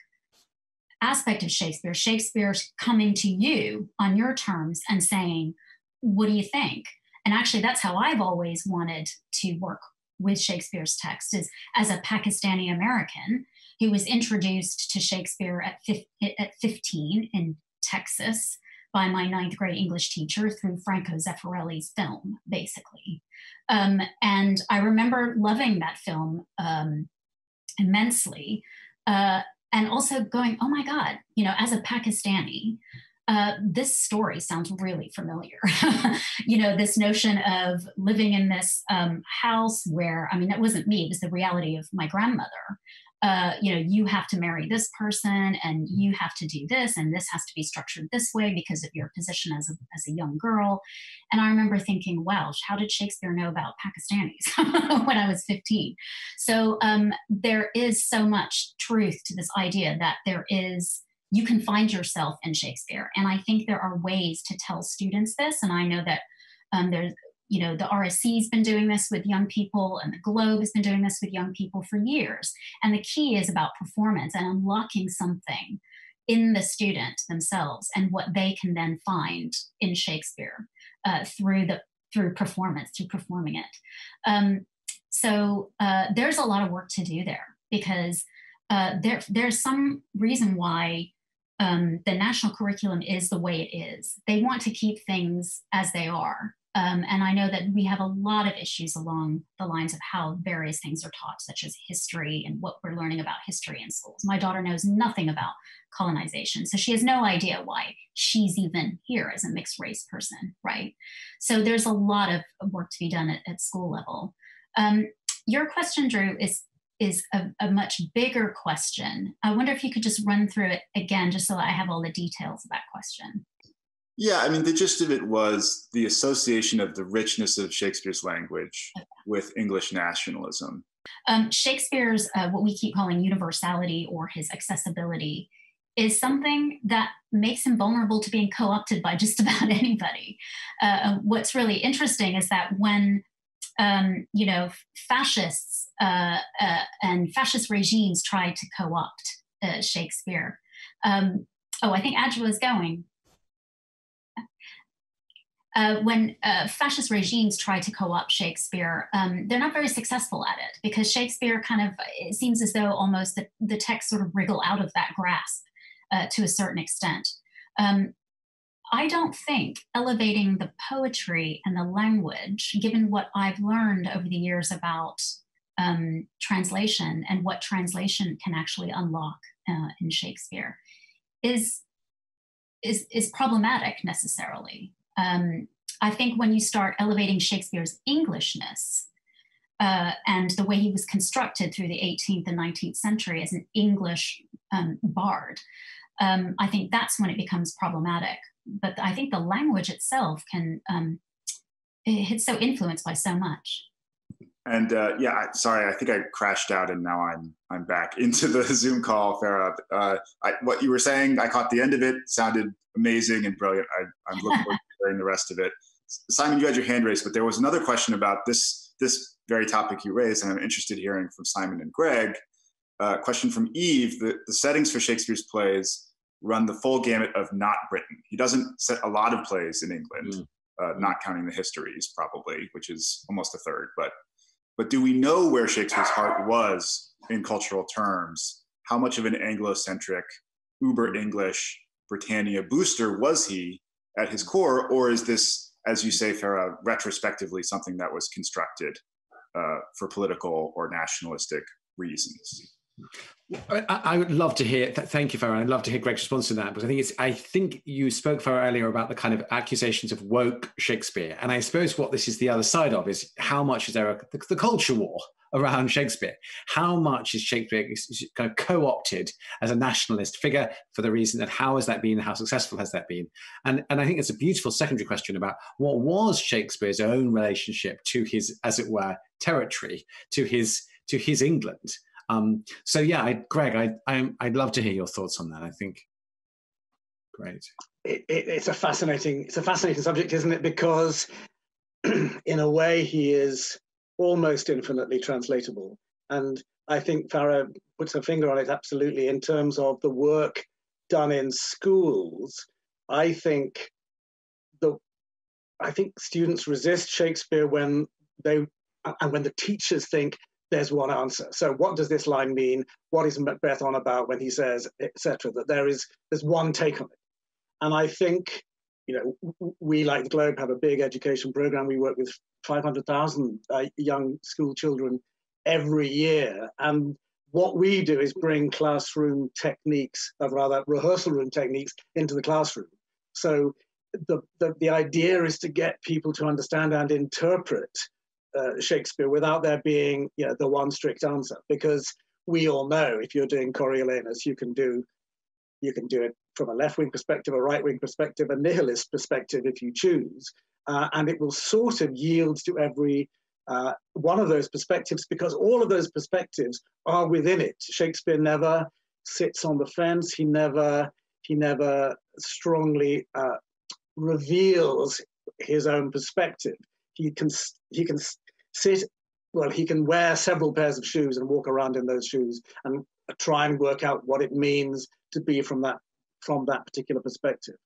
aspect of Shakespeare. Shakespeare's coming to you on your terms and saying, what do you think? And actually, that's how I've always wanted to work with Shakespeare's text, is as a Pakistani American who was introduced to Shakespeare at 15 in Texas by my 9th grade English teacher through Franco Zeffirelli's film, basically. And I remember loving that film immensely, and also going, oh my God, you know, as a Pakistani, this story sounds really familiar. You know, this notion of living in this house where, I mean, that wasn't me, it was the reality of my grandmother. You know, you have to marry this person and you have to do this, and this has to be structured this way because of your position as a young girl. And I remember thinking, wow, how did Shakespeare know about Pakistanis when I was 15? So there is so much truth to this idea that you can find yourself in Shakespeare. And I think there are ways to tell students this. And I know that there's, you know, the RSC's been doing this with young people, and the Globe has been doing this with young people for years. And the key is about performance and unlocking something in the student themselves and what they can then find in Shakespeare through performance, through performing it. So there's a lot of work to do there, because there's some reason why the national curriculum is the way it is. They want to keep things as they are. And I know that we have a lot of issues along the lines of how various things are taught, such as history and what we're learning about history in schools. My daughter knows nothing about colonization, so she has no idea why she's even here as a mixed race person, right? So there's a lot of work to be done at school level. Your question, Drew, is a much bigger question. I wonder if you could just run through it again, just so I have all the details of that question. Yeah, I mean, the gist of it was the association of the richness of Shakespeare's language with English nationalism. Shakespeare's, what we keep calling universality, or his accessibility, is something that makes him vulnerable to being co-opted by just about anybody. What's really interesting is that when you know, fascists and fascist regimes tried to co-opt Shakespeare. I think Adjoa is going. When fascist regimes try to co-opt Shakespeare, they're not very successful at it, because Shakespeare it seems as though almost the texts sort of wriggle out of that grasp to a certain extent. I don't think elevating the poetry and the language, given what I've learned over the years about translation and what translation can actually unlock in Shakespeare, is problematic necessarily. I think when you start elevating Shakespeare's Englishness and the way he was constructed through the 18th and 19th century as an English bard, I think that's when it becomes problematic. But I think the language itself it's so influenced by so much. And sorry, I think I crashed out and now I'm back into the Zoom call, Farah. What you were saying, I caught the end of it, sounded amazing and brilliant. I'm looking forward to hearing the rest of it. Simon, you had your hand raised, but there was another question about this very topic you raised, and I'm interested in hearing from Simon and Greg. Question from Eve: the settings for Shakespeare's plays run the full gamut of not Britain. He doesn't set a lot of plays in England, not counting the histories probably, which is almost a third. But do we know where Shakespeare's heart was in cultural terms? How much of an Anglo-centric uber English Britannia booster was he at his core, or is this, as you say, Farah, retrospectively something that was constructed for political or nationalistic reasons? I would love to hear. Thank you, Farah. I'd love to hear Greg's response to that, because I think you spoke, Farah, earlier about the kind of accusations of woke Shakespeare, and I suppose what this is the other side of is how much is there the culture war around Shakespeare? How much is Shakespeare kind of co-opted as a nationalist figure for the reason that how has that been? How successful has that been? And I think it's a beautiful secondary question about what was Shakespeare's own relationship to his, as it were, territory, to his England. So yeah, Greg, I'd love to hear your thoughts on that. I think, great. It's a fascinating subject, isn't it? Because in a way he is almost infinitely translatable. And I think Farah puts her finger on it absolutely in terms of the work done in schools. I think students resist Shakespeare when the teachers think there's one answer. So what does this line mean? What is Macbeth on about when he says, etc.? That there's one take on it. And I think, we like the Globe have a big education program. We work with 500,000 young school children every year. And what we do is bring classroom techniques, rather rehearsal room techniques, into the classroom. So the idea is to get people to understand and interpret Shakespeare without there being the one strict answer, because we all know if you're doing Coriolanus, you can do it from a left-wing perspective, a right-wing perspective, a nihilist perspective if you choose, and it will sort of yield to every one of those perspectives, because all of those perspectives are within it. Shakespeare never sits on the fence. He never strongly reveals his own perspective. He can sit, well, he can wear several pairs of shoes and walk around in those shoes and try and work out what it means to be from that particular perspective.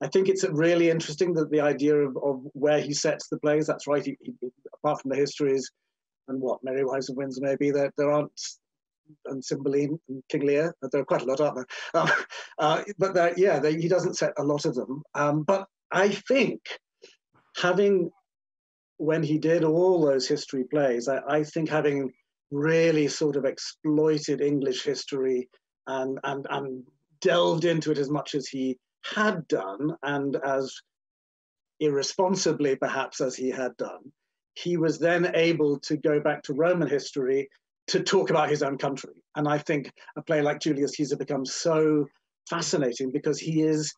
I think it's really interesting that the idea of where he sets the plays, that's right, he, apart from the histories and what, Merry Wives of Windsor maybe, there aren't, and Cymbeline and King Lear, there are quite a lot, aren't there? He doesn't set a lot of them. But I think when he did all those history plays, I think having really sort of exploited English history and delved into it as much as he had done, and as irresponsibly perhaps as he had done, he was then able to go back to Roman history to talk about his own country. And I think a play like Julius Caesar becomes so fascinating because he is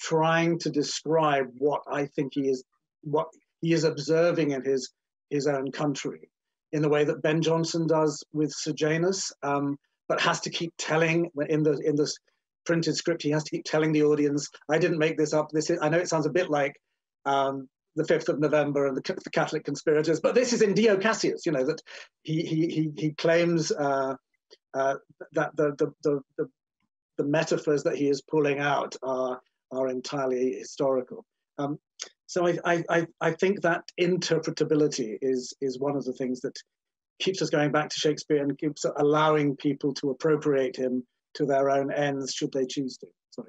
trying to describe what I think he is observing in his own country in the way that Ben Jonson does with Sejanus, but has to keep telling in the printed script. He has to keep telling the audience, "I didn't make this up. I know it sounds a bit like the 5th of November and the Catholic conspirators, but this is in Dio Cassius. That he claims that the metaphors that he is pulling out are entirely historical." So I think that interpretability is one of the things that keeps us going back to Shakespeare and keeps allowing people to appropriate him to their own ends, should they choose to. Sorry.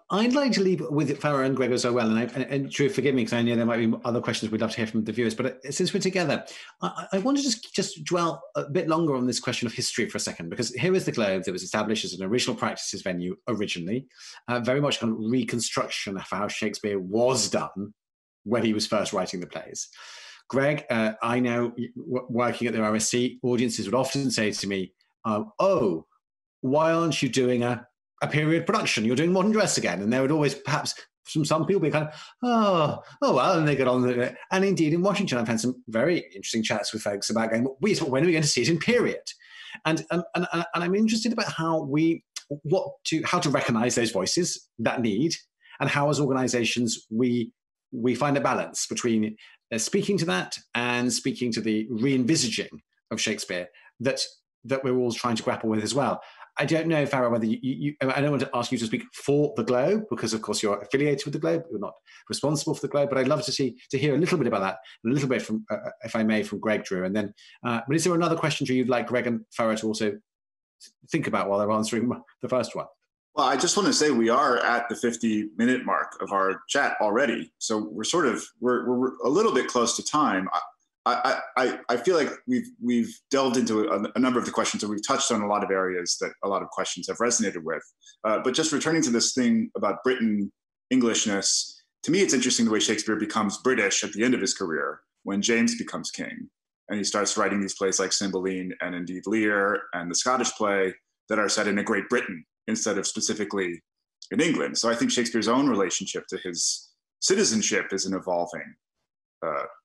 I'd like to leave with Farah and Greg as well, and Drew, forgive me because I know there might be other questions we'd love to hear from the viewers, but since we're together, I want to just dwell a bit longer on this question of history for a second, because here is the Globe that was established as an original practices venue originally, very much kind of reconstruction of how Shakespeare was done when he was first writing the plays. Greg, I know working at the RSC, audiences would often say to me, "Oh, why aren't you doing a period production? You're doing modern dress again." And there would always, perhaps from some people, be kind of, oh well, and they get on with it. And indeed, in Washington, I've had some very interesting chats with folks about going, when are we going to see it in period? And I'm interested about how to recognize those voices that need, and how as organizations we find a balance between speaking to that and speaking to the re-envisaging of Shakespeare that we're all trying to grapple with as well. I don't know, Farah, whether I don't want to ask you to speak for the Globe, because of course you're affiliated with the Globe, you're not responsible for the Globe, but I'd love to hear a little bit about that, a little bit from, if I may, from Greg, Drew. And then, but is there another question, Drew, you'd like Greg and Farah to also think about while they're answering the first one? Well, I just want to say we are at the 50-minute mark of our chat already. So we're a little bit close to time. I feel like we've delved into a number of the questions, and we've touched on a lot of areas that a lot of questions have resonated with. But just returning to this thing about Britain Englishness, to me, it's interesting the way Shakespeare becomes British at the end of his career when James becomes king, and he starts writing these plays like Cymbeline and indeed Lear and the Scottish play that are set in a Great Britain instead of specifically in England. So I think Shakespeare's own relationship to his citizenship is an evolving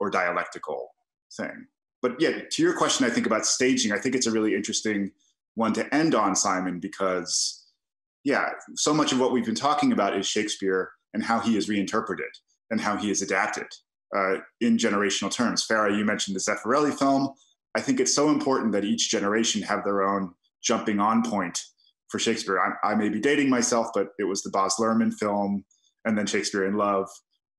or dialectical thing. But yeah, to your question, I think about staging, I think it's a really interesting one to end on, Simon, because yeah, so much of what we've been talking about is Shakespeare and how he is reinterpreted and how he is adapted in generational terms. Farah, you mentioned the Zeffirelli film. I think it's so important that each generation have their own jumping on point for Shakespeare. I may be dating myself, but it was the Baz Luhrmann film and then Shakespeare in Love.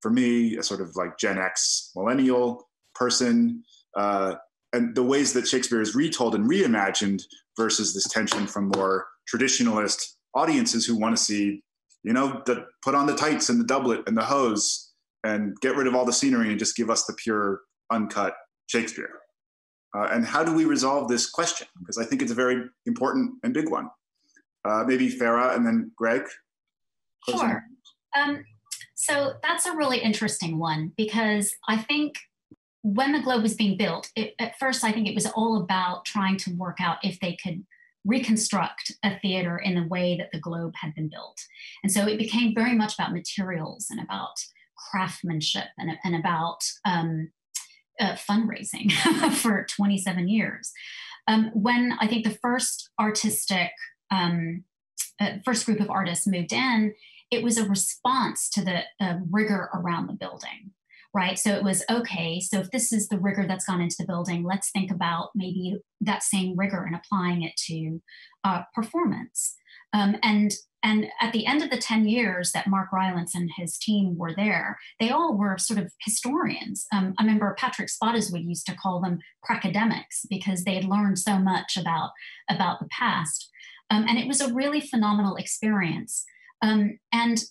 For me, a sort of like Gen X millennial person, and the ways that Shakespeare is retold and reimagined versus this tension from more traditionalist audiences who want to see, put on the tights and the doublet and the hose and get rid of all the scenery and just give us the pure, uncut Shakespeare. And how do we resolve this question? Because I think it's a very important and big one. Maybe Farah and then Greg. Sure. So that's a really interesting one, because I think when the Globe was being built, at first I think it was all about trying to work out if they could reconstruct a theater in the way that the Globe had been built. And so it became very much about materials and about craftsmanship and about fundraising for 27 years. When I think the first first group of artists moved in, it was a response to the rigor around the building, right? So it was, okay, so if this is the rigor that's gone into the building, let's think about maybe that same rigor and applying it to performance. And at the end of the 10 years that Mark Rylance and his team were there, they all were sort of historians. I remember Patrick Spottiswoode used to call them pracademics because they had learned so much about the past. And it was a really phenomenal experience. And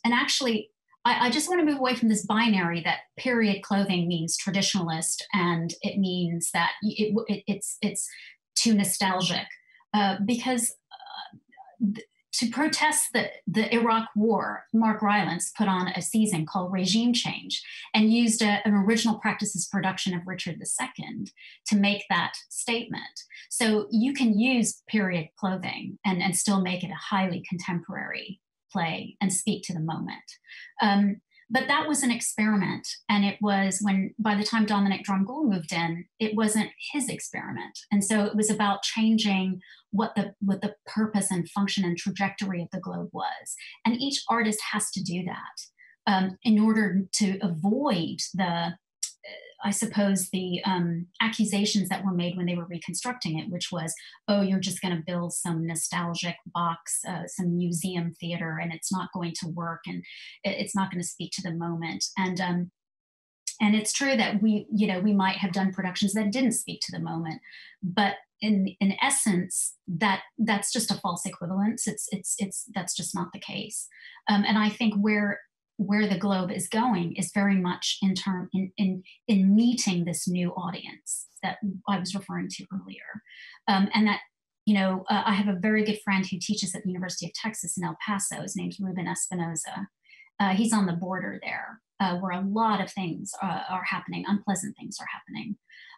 actually, I just want to move away from this binary that period clothing means traditionalist and it means that it's too nostalgic, because to protest the Iraq War, Mark Rylance put on a season called Regime Change and used an original practices production of Richard II to make that statement. So you can use period clothing and still make it a highly contemporary play and speak to the moment. But that was an experiment. And it was by the time Dominic Drumgoole moved in, it wasn't his experiment. And so it was about changing what the purpose and function and trajectory of the Globe was. And each artist has to do that in order to avoid the accusations that were made when they were reconstructing it, which was, oh, you're just going to build some nostalgic box, some museum theater, and it's not going to work, and it's not going to speak to the moment. And it's true that we might have done productions that didn't speak to the moment, but in essence, that's just a false equivalence. That's just not the case. And I think where the Globe is going is very much in meeting this new audience that I was referring to earlier. And that, I have a very good friend who teaches at the University of Texas in El Paso. His name's Ruben Espinoza. He's on the border there where a lot of things are happening, unpleasant things are happening.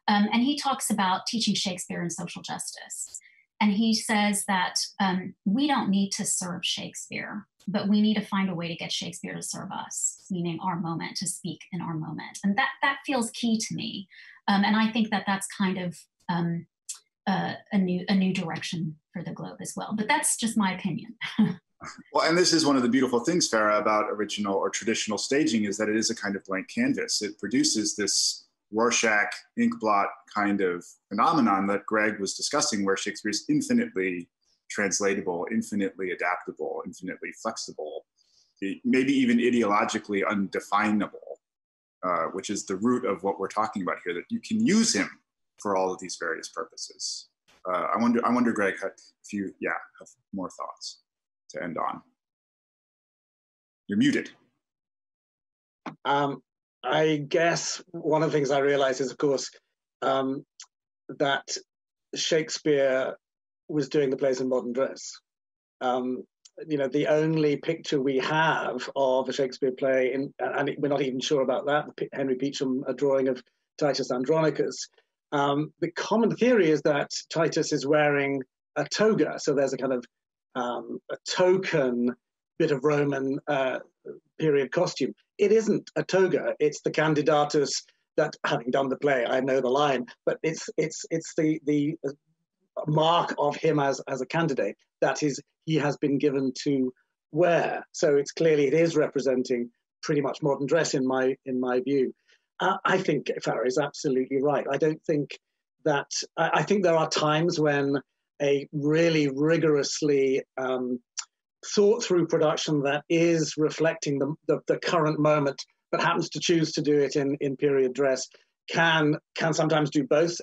And he talks about teaching Shakespeare and social justice. And he says that we don't need to serve Shakespeare, but we need to find a way to get Shakespeare to serve us, meaning our moment, to speak in our moment. And that feels key to me. And I think that that's kind of a new direction for the Globe as well. But that's just my opinion. Well, and this is one of the beautiful things, Farah, about original or traditional staging, is that it is a kind of blank canvas. It produces this Rorschach inkblot kind of phenomenon that Greg was discussing, where Shakespeare is infinitely translatable, infinitely adaptable, infinitely flexible, maybe even ideologically undefinable, which is the root of what we're talking about here, that you can use him for all of these various purposes. I wonder, Greg, if you have more thoughts to end on. You're muted. I guess one of the things I realize is, of course, that Shakespeare was doing the plays in modern dress. The only picture we have of a Shakespeare play, and we're not even sure about that, Henry Peacham, a drawing of Titus Andronicus. The common theory is that Titus is wearing a toga, so there's a kind of a token bit of Roman period costume. It isn't a toga; it's the candidatus that, having done the play, I know the line, but it's the mark of him as a candidate that he has been given to wear. So it is representing pretty much modern dress in my view. I think Farah is absolutely right. I don't think that I think there are times when a really rigorously thought through production that is reflecting the current moment, but happens to choose to do it in period dress, can sometimes do both,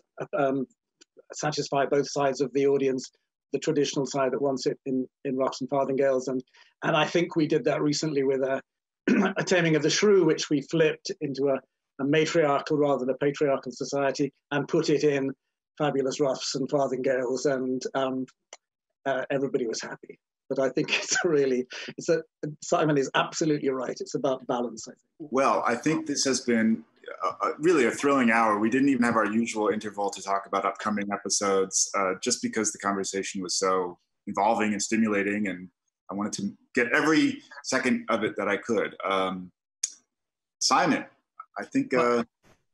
satisfy both sides of the audience, the traditional side that wants it in ruffs and farthingales, and I think we did that recently with a Taming of the Shrew, which we flipped into a matriarchal rather than a patriarchal society and put it in fabulous ruffs and farthingales, and everybody was happy. But I think Simon is absolutely right. It's about balance, I think. Well, I think this has been really a thrilling hour. We didn't even have our usual interval to talk about upcoming episodes, just because the conversation was so involving and stimulating, and I wanted to get every second of it that I could. Simon, I think...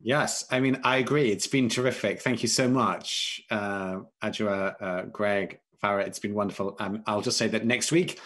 Yes, I mean, I agree. It's been terrific. Thank you so much, Adjoa, Greg, Farah. It's been wonderful. I'll just say that next week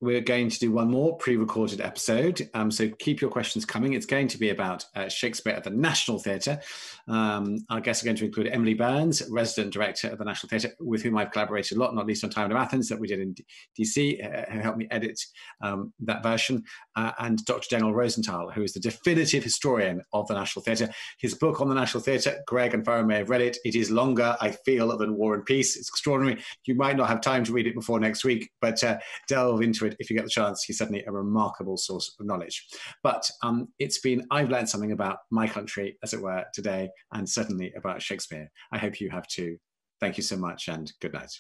we're going to do one more pre-recorded episode. So keep your questions coming. It's going to be about Shakespeare at the National Theatre. Our guests are going to include Emily Burns, resident director of the National Theatre, with whom I've collaborated a lot, not least on Time of Athens that we did in DC, who helped me edit that version, and Dr. Daniel Rosenthal, who is the definitive historian of the National Theatre. His book on the National Theatre, Greg and Farah may have read it. It is longer, I feel, than War and Peace. It's extraordinary. You might not have time to read it before next week, but delve into it if you get the chance. He's certainly a remarkable source of knowledge. But I've learned something about my country, as it were, today, and certainly about Shakespeare. I hope you have too. Thank you so much, and good night.